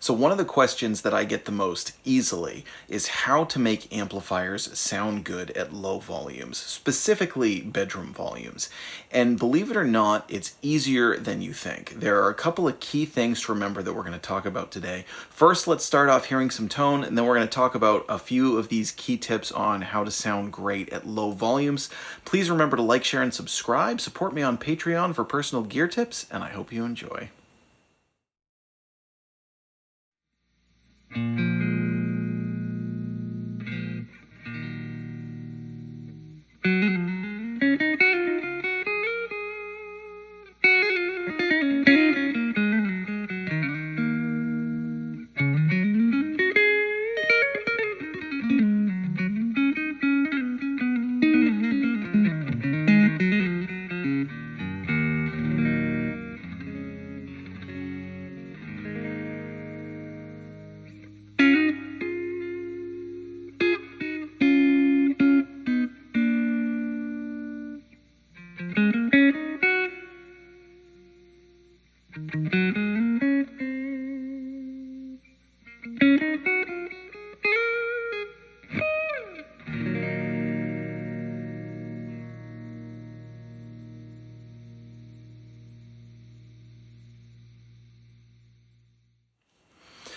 So one of the questions that I get the most easily is how to make amplifiers sound good at low volumes, specifically bedroom volumes. And believe it or not, it's easier than you think. There are a couple of key things to remember that we're going to talk about today. First, let's start off hearing some tone, and then we're going to talk about a few of these key tips on how to sound great at low volumes. Please remember to like, share, and subscribe. Support me on Patreon for personal gear tips, and I hope you enjoy.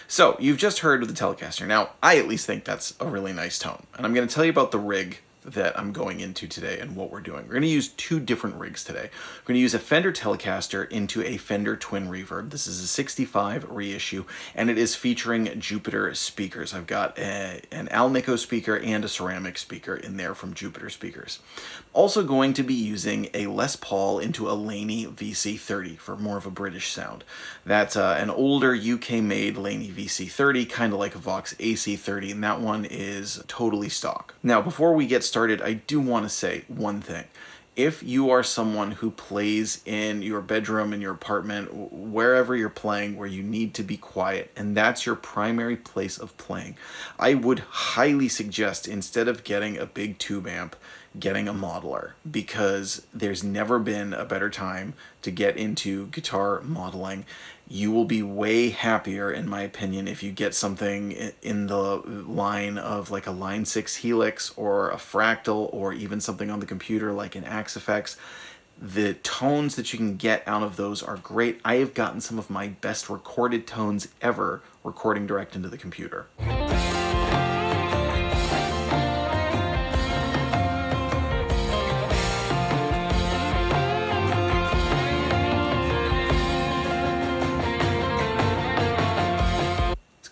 So, you've just heard of the Telecaster. Now, I at least think that's a really nice tone. And I'm going to tell you about the rig that I'm going into today and what we're doing. We're going to use two different rigs today. We're going to use a Fender Telecaster into a Fender Twin Reverb. This is a 65 reissue, and it is featuring Jupiter speakers. I've got an Alnico speaker and a ceramic speaker in there from Jupiter speakers. Also going to be using a Les Paul into a Laney VC30 for more of a British sound. That's an older UK-made Laney VC30, kind of like a Vox AC30, and that one is totally stock. Now, before we get started, I do want to say one thing. If you are someone who plays in your bedroom, in your apartment, wherever you're playing, where you need to be quiet, and that's your primary place of playing, I would highly suggest, instead of getting a big tube amp, getting a modeler, because there's never been a better time to get into guitar modeling. You will be way happier, in my opinion, if you get something in the line of like a Line 6 Helix or a Fractal, or even something on the computer like an Axe Effects. The tones that you can get out of those are great. I have gotten some of my best recorded tones ever recording direct into the computer.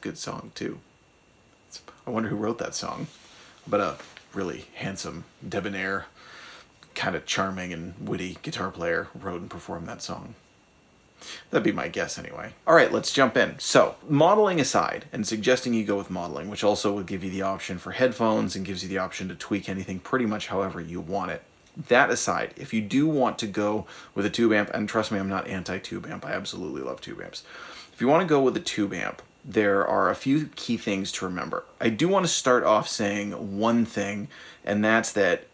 Good song too. I wonder who wrote that song, but a really handsome, debonair, kind of charming and witty guitar player wrote and performed that song. That'd be my guess anyway. All right, let's jump in. So, modeling aside, and suggesting you go with modeling, which also will give you the option for headphones and gives you the option to tweak anything pretty much however you want it. That aside, if you do want to go with a tube amp, and trust me, I'm not anti-tube amp, I absolutely love tube amps. If you want to go with a tube amp, there are a few key things to remember. I do want to start off saying one thing, and that's that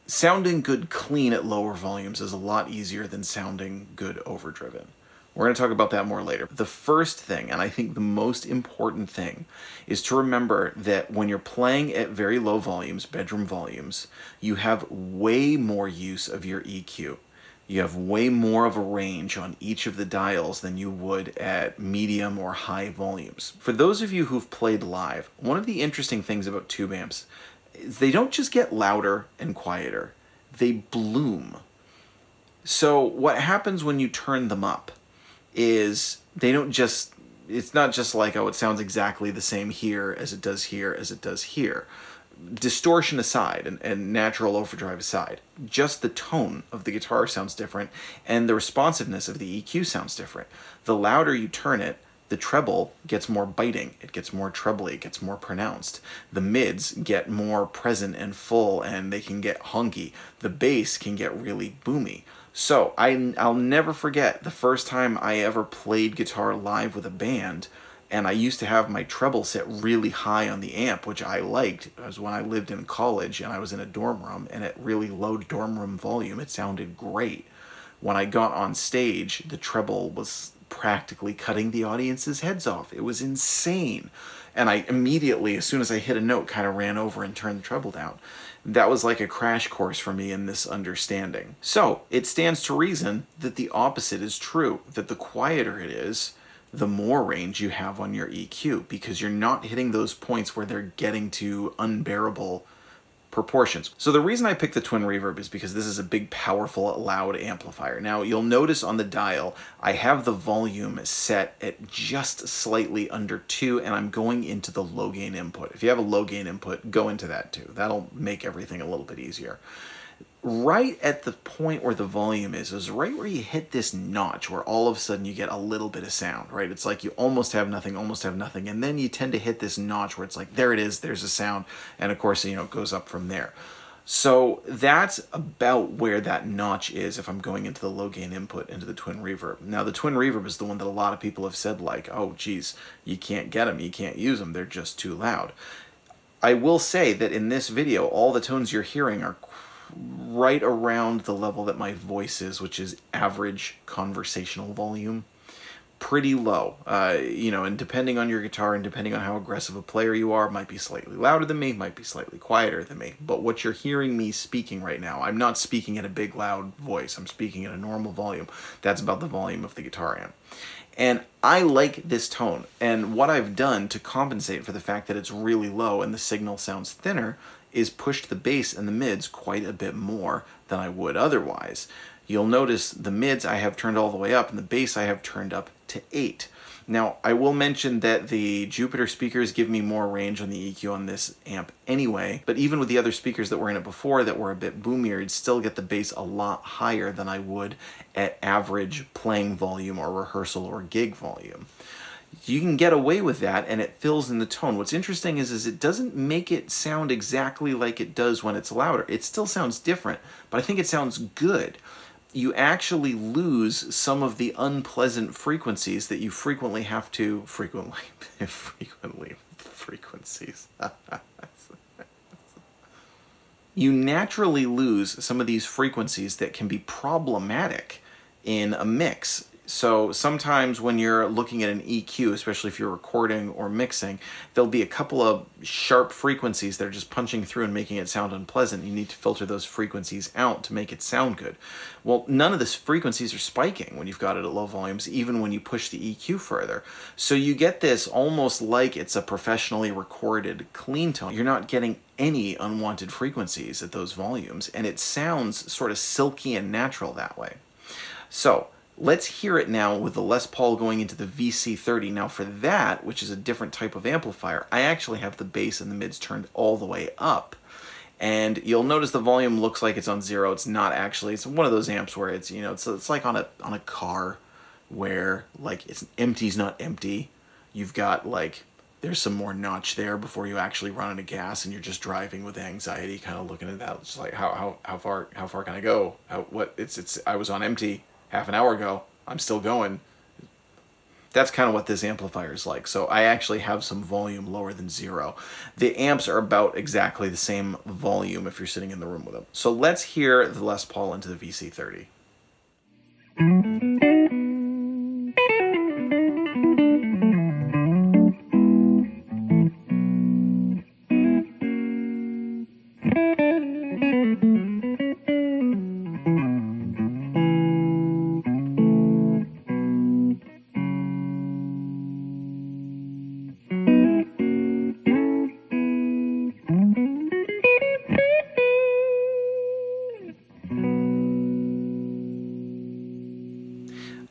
sounding good clean at lower volumes is a lot easier than sounding good overdriven. We're going to talk about that more later. The first thing, and I think the most important thing, is to remember that when you're playing at very low volumes, bedroom volumes, you have way more use of your EQ. You have way more of a range on each of the dials than you would at medium or high volumes. For those of you who've played live, one of the interesting things about tube amps is they don't just get louder and quieter, they bloom. So what happens when you turn them up is they don't just, it's not just like, oh, it sounds exactly the same here as it does here as it does here. Distortion aside and natural overdrive aside, just the tone of the guitar sounds different, and the responsiveness of the EQ sounds different. The louder you turn it, the treble gets more biting, it gets more trebly, it gets more pronounced. The mids get more present and full, and they can get honky. The bass can get really boomy. So I'll never forget the first time I ever played guitar live with a band. And I used to have my treble set really high on the amp, which I liked. It was when I lived in college and I was in a dorm room, and at really low dorm room volume, it sounded great. When I got on stage, the treble was practically cutting the audience's heads off. It was insane. And I immediately, as soon as I hit a note, kind of ran over and turned the treble down. That was like a crash course for me in this understanding. So it stands to reason that the opposite is true, that the quieter it is, the more range you have on your EQ, because you're not hitting those points where they're getting to unbearable proportions. So the reason I picked the Twin Reverb is because this is a big, powerful, loud amplifier. Now, you'll notice on the dial, I have the volume set at just slightly under 2, and I'm going into the low gain input. If you have a low gain input, go into that too. That'll make everything a little bit easier. Right at the point where the volume is right where you hit this notch where all of a sudden you get a little bit of sound, right? It's like you almost have nothing, and then you tend to hit this notch where it's like, there it is, there's a sound, and of course, you know, it goes up from there. So that's about where that notch is if I'm going into the low gain input into the Twin Reverb. Now, the Twin Reverb is the one that a lot of people have said, like, oh, geez, you can't get them, you can't use them, they're just too loud. I will say that in this video, all the tones you're hearing are right around the level that my voice is, which is average conversational volume. Pretty low, you know, and depending on your guitar and depending on how aggressive a player you are, might be slightly louder than me, might be slightly quieter than me. But what you're hearing me speaking right now, I'm not speaking in a big loud voice, I'm speaking at a normal volume. That's about the volume of the guitar amp. And I like this tone, and what I've done to compensate for the fact that it's really low and the signal sounds thinner is pushed the bass and the mids quite a bit more than I would otherwise. You'll notice the mids I have turned all the way up and the bass I have turned up to 8. Now, I will mention that the Jupiter speakers give me more range on the EQ on this amp anyway, but even with the other speakers that were in it before that were a bit boomier, you'd still get the bass a lot higher than I would at average playing volume or rehearsal or gig volume. You can get away with that and it fills in the tone. What's interesting is it doesn't make it sound exactly like it does when it's louder. It still sounds different, but I think it sounds good. You actually lose some of the unpleasant frequencies that you frequently have to, frequencies. You naturally lose some of these frequencies that can be problematic in a mix. So sometimes when you're looking at an EQ, especially if you're recording or mixing, there'll be a couple of sharp frequencies that are just punching through and making it sound unpleasant. You need to filter those frequencies out to make it sound good. Well, none of these frequencies are spiking when you've got it at low volumes, even when you push the EQ further. So you get this almost like it's a professionally recorded clean tone. You're not getting any unwanted frequencies at those volumes, and it sounds sort of silky and natural that way. So let's hear it now with the Les Paul going into the VC30. Now for that, which is a different type of amplifier, I actually have the bass and the mids turned all the way up. And you'll notice the volume looks like it's on 0. It's not actually. It's one of those amps where it's, you know, it's like on a car where like it's empty's not empty. You've got like, there's some more notch there before you actually run out of gas and you're just driving with anxiety, kind of looking at that. It's like, how far can I go? I was on empty half an hour ago, I'm still going. That's kind of what this amplifier is like. So I actually have some volume lower than 0. The amps are about exactly the same volume if you're sitting in the room with them. So let's hear the Les Paul into the VC30.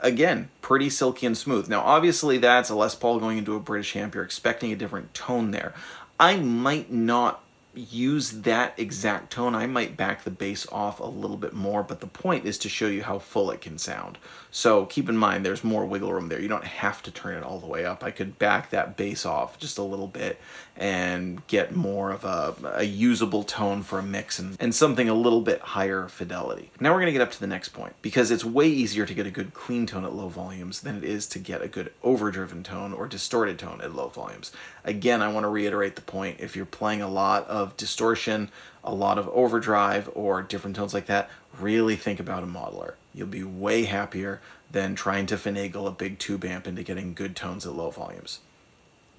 Again, pretty silky and smooth. Now, obviously, that's a Les Paul going into a British amp. You're expecting a different tone there. I might not use that exact tone. I might back the bass off a little bit more, but the point is to show you how full it can sound. So keep in mind, there's more wiggle room there. You don't have to turn it all the way up. I could back that bass off just a little bit and get more of a usable tone for a mix and something a little bit higher fidelity. Now we're going to get up to the next point, because it's way easier to get a good clean tone at low volumes than it is to get a good overdriven tone or distorted tone at low volumes. Again, I want to reiterate the point. If you're playing a lot of distortion, a lot of overdrive, or different tones like that, really think about a modeler. You'll be way happier than trying to finagle a big tube amp into getting good tones at low volumes.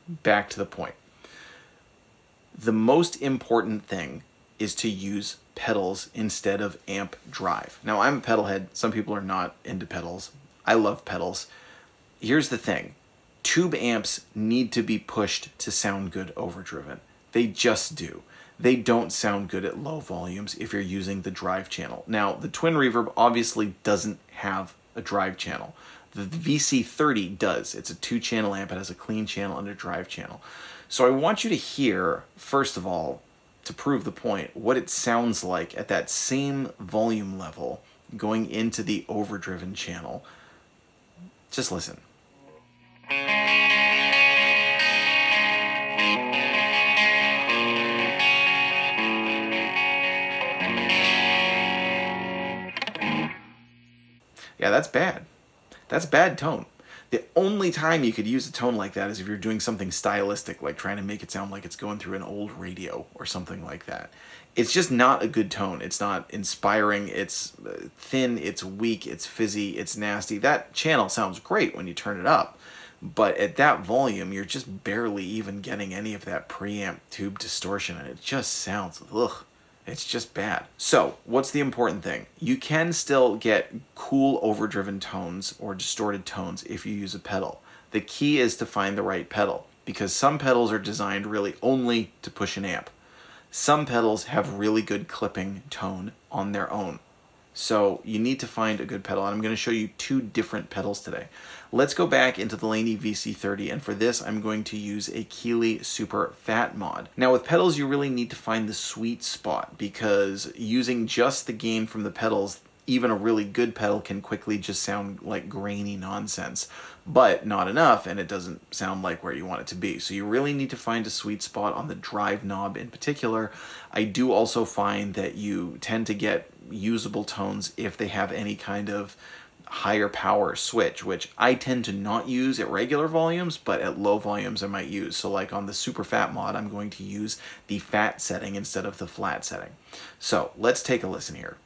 Back to the point. The most important thing is to use pedals instead of amp drive. Now, I'm a pedal head. Some people are not into pedals. I love pedals. Here's the thing. Tube amps need to be pushed to sound good overdriven. They just do. They don't sound good at low volumes if you're using the drive channel. Now, the Twin Reverb obviously doesn't have a drive channel. The VC30 does. It's a 2-channel amp. It has a clean channel and a drive channel. So I want you to hear, first of all, to prove the point, what it sounds like at that same volume level going into the overdriven channel. Just listen. Yeah, that's bad. That's bad tone. The only time you could use a tone like that is if you're doing something stylistic, like trying to make it sound like it's going through an old radio or something like that. It's just not a good tone. It's not inspiring. It's thin, it's weak, it's fizzy, it's nasty. That channel sounds great when you turn it up, but at that volume, you're just barely even getting any of that preamp tube distortion, and it just sounds, ugh. It's just bad. So, what's the important thing? You can still get cool overdriven tones or distorted tones if you use a pedal. The key is to find the right pedal, because some pedals are designed really only to push an amp. Some pedals have really good clipping tone on their own. So you need to find a good pedal, and I'm going to show you 2 different pedals today. Let's go back into the Laney VC30, and for this I'm going to use a Keeley Super Phat Mod. Now with pedals you really need to find the sweet spot, because using just the gain from the pedals, even a really good pedal can quickly just sound like grainy nonsense, but not enough, and it doesn't sound like where you want it to be. So you really need to find a sweet spot on the drive knob in particular. I do also find that you tend to get usable tones if they have any kind of higher power switch, which I tend to not use at regular volumes, but at low volumes I might use. So like on the Super Phat Mod, I'm going to use the fat setting instead of the flat setting. So let's take a listen here.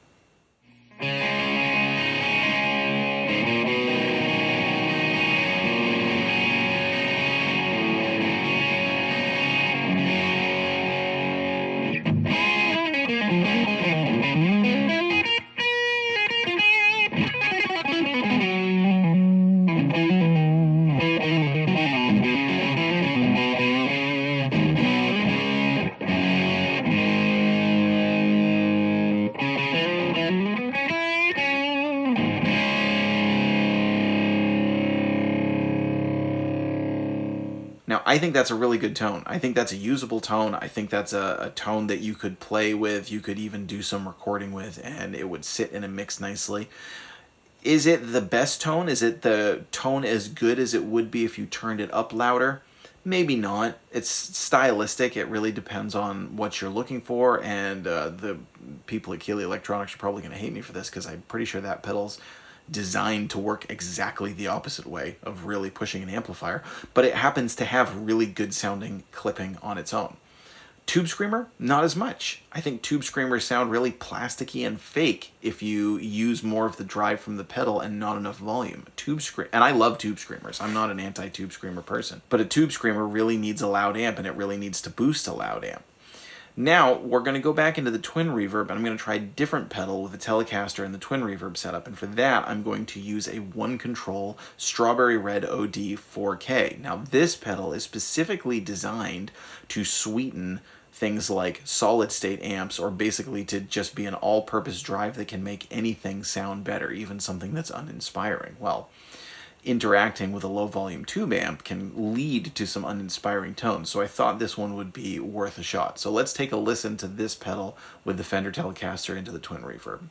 Now, I think that's a really good tone. I think that's a usable tone. I think that's a tone that you could play with. You could even do some recording with, and it would sit in a mix nicely. Is it the best tone? Is it the tone as good as it would be if you turned it up louder? Maybe not. It's stylistic. It really depends on what you're looking for, and the people at Keeley Electronics are probably going to hate me for this, because I'm pretty sure that pedal's designed to work exactly the opposite way of really pushing an amplifier, but it happens to have really good sounding clipping on its own. Tube Screamer, not as much. I think Tube Screamers sound really plasticky and fake if you use more of the drive from the pedal and not enough volume. And I love Tube Screamers. I'm not an anti-Tube Screamer person, but a Tube Screamer really needs a loud amp, and it really needs to boost a loud amp. Now, we're going to go back into the Twin Reverb, and I'm going to try a different pedal with the Telecaster and the Twin Reverb setup, and for that, I'm going to use a one-control Strawberry Red OD 4K. Now, this pedal is specifically designed to sweeten things like solid-state amps, or basically to just be an all-purpose drive that can make anything sound better, even something that's uninspiring. Well, interacting with a low-volume tube amp can lead to some uninspiring tones, so I thought this one would be worth a shot. So let's take a listen to this pedal with the Fender Telecaster into the Twin Reverb.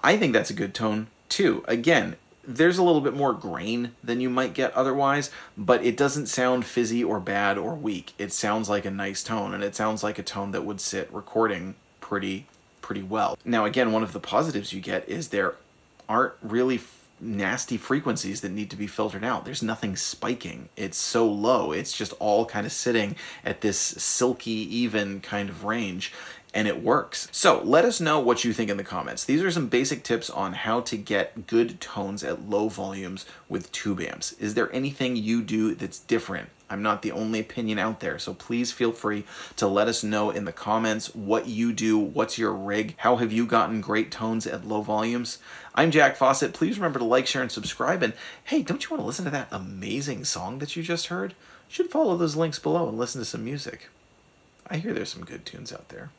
I think that's a good tone too. Again, there's a little bit more grain than you might get otherwise, but it doesn't sound fizzy or bad or weak. It sounds like a nice tone, and it sounds like a tone that would sit recording pretty well. Now again, one of the positives you get is there aren't really nasty frequencies that need to be filtered out. There's nothing spiking. It's so low. It's just all kind of sitting at this silky, even kind of range, and it works. So let us know what you think in the comments. These are some basic tips on how to get good tones at low volumes with tube amps. Is there anything you do that's different? I'm not the only opinion out there, so please feel free to let us know in the comments what you do, what's your rig, how have you gotten great tones at low volumes. I'm Jack Fossett. Please remember to like, share, and subscribe. And hey, don't you want to listen to that amazing song that you just heard? You should follow those links below and listen to some music. I hear there's some good tunes out there.